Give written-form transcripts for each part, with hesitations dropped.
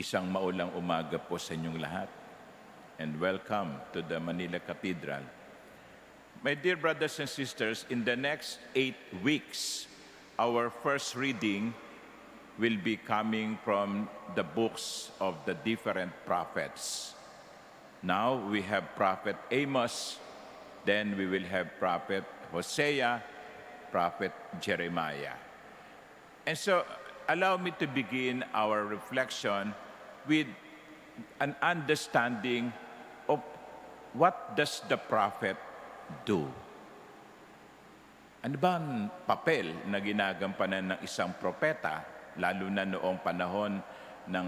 Isang maulang umaga po sa inyong lahat and welcome to the Manila Cathedral. My dear brothers and sisters, in the next 8 weeks, our first reading will be coming from the books of the different prophets. Now we have Prophet Amos, then we will have Prophet Hosea, Prophet Jeremiah. And so, allow me to begin our reflection with an understanding of what does the prophet do. Ano ba ang papel na ginagampanan ng isang propeta, lalo na noong panahon ng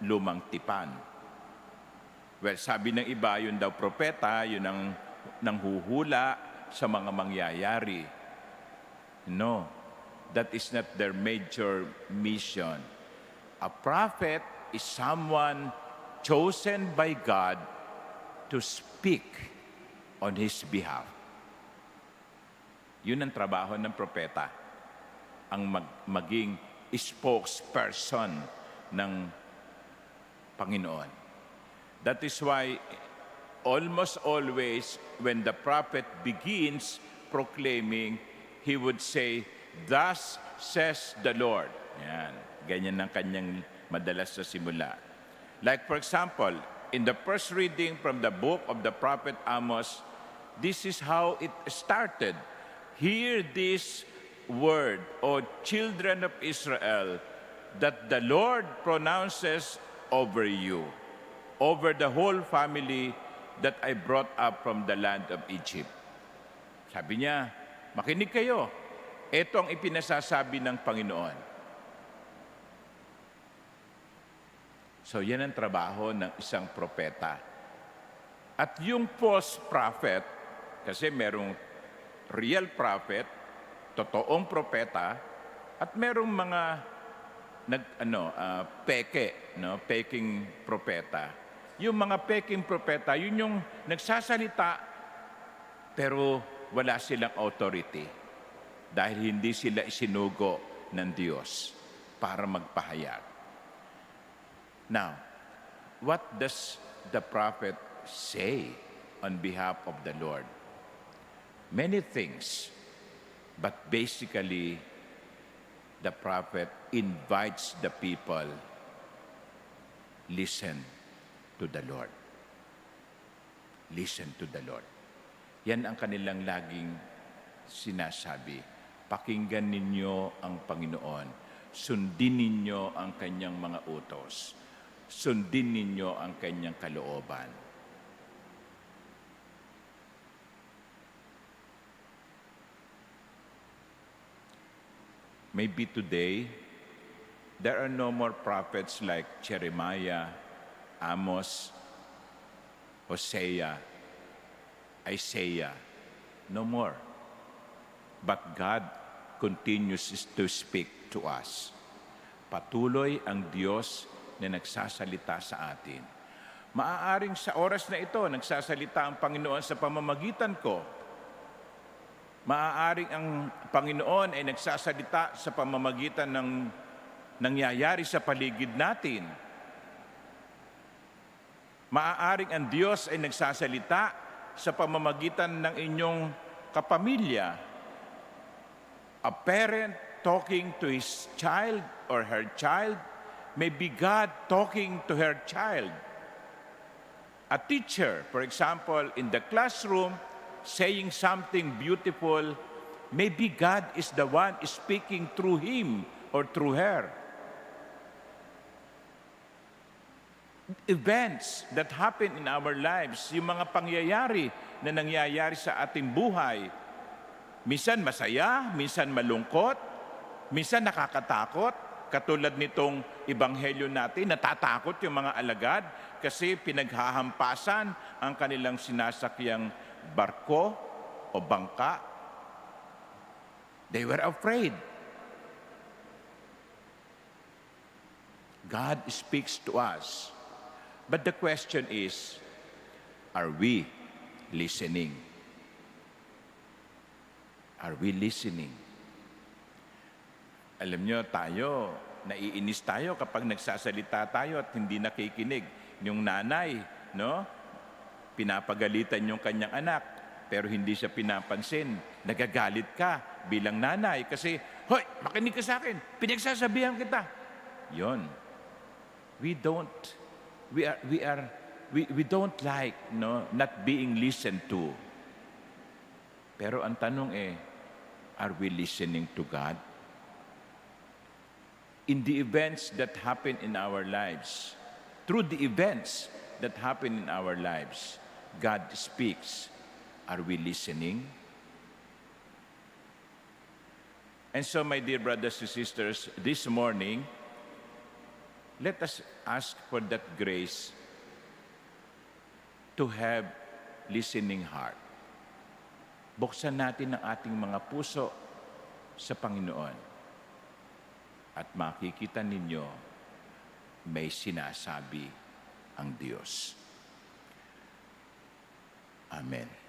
lumang tipan? Well, sabi ng iba, yun daw propeta, yun ang nanghuhula sa mga mangyayari. No, that is not their major mission. A prophet is someone chosen by God to speak on His behalf. Yun ang trabaho ng propeta, ang maging spokesperson ng Panginoon. That is why almost always when the prophet begins proclaiming, he would say, "Thus says the Lord." Yan. Ganyan ang kanyang madalas sa simula. Like for example, in the first reading from the book of the prophet Amos, this is how it started. Hear this word, O children of Israel, that the Lord pronounces over you, over the whole family that I brought up from the land of Egypt. Sabi niya, makinig kayo. Ito ang ipinasasabi ng Panginoon. So yan ang trabaho ng isang propeta. At yung false prophet, kasi merong real prophet, totoong propeta, at merong mga peke, peking propeta. Yung mga peking propeta, yun yung nagsasalita pero wala silang authority. Dahil hindi sila isinugo ng Diyos para magpahayag. Now, what does the prophet say on behalf of the Lord? Many things, but basically, the prophet invites the people, listen to the Lord. Listen to the Lord. Yan ang kanilang laging sinasabi. Pakinggan ninyo ang Panginoon. Sundin ninyo ang kanyang mga utos. Sundin ninyo ang kanyang kalooban. Maybe today, there are no more prophets like Jeremiah, Amos, Hosea, Isaiah. No more. But God continues to speak to us. Patuloy ang Diyos na nagsasalita sa atin. Maaaring sa oras na ito, nagsasalita ang Panginoon sa pamamagitan ko. Maaaring ang Panginoon ay nagsasalita sa pamamagitan ng nangyayari sa paligid natin. Maaaring ang Diyos ay nagsasalita sa pamamagitan ng inyong kapamilya. A parent talking to his child or her child may be God talking to her child. A teacher, for example, in the classroom, saying something beautiful, maybe God is the one speaking through him or through her. Events that happen in our lives, yung mga pangyayari na nangyayari sa ating buhay, minsan masaya, minsan malungkot, minsan nakakatakot. Katulad nitong ebanghelyo natin, natatakot yung mga alagad kasi pinaghahampasan ang kanilang sinasakyang barko o bangka. They were afraid. God speaks to us. But the question is, are we listening? Are we listening? Alam nyo, tayo, naiinis tayo kapag nagsasalita tayo at hindi nakikinig. Yung nanay, no? Pinapagalitan yung kanyang anak, pero hindi siya pinapansin. Nagagalit ka bilang nanay kasi, hoy, makinig ka sa akin, pinagsasabihan kita. Yon. We don't like, no, not being listened to. Pero ang tanong are we listening to God? In the events that happen in our lives, through the events that happen in our lives, God speaks. Are we listening? And so, my dear brothers and sisters, this morning, let us ask for that grace to have listening heart. Buksan natin ang ating mga puso sa Panginoon at makikita ninyo may sinasabi ang Diyos. Amen.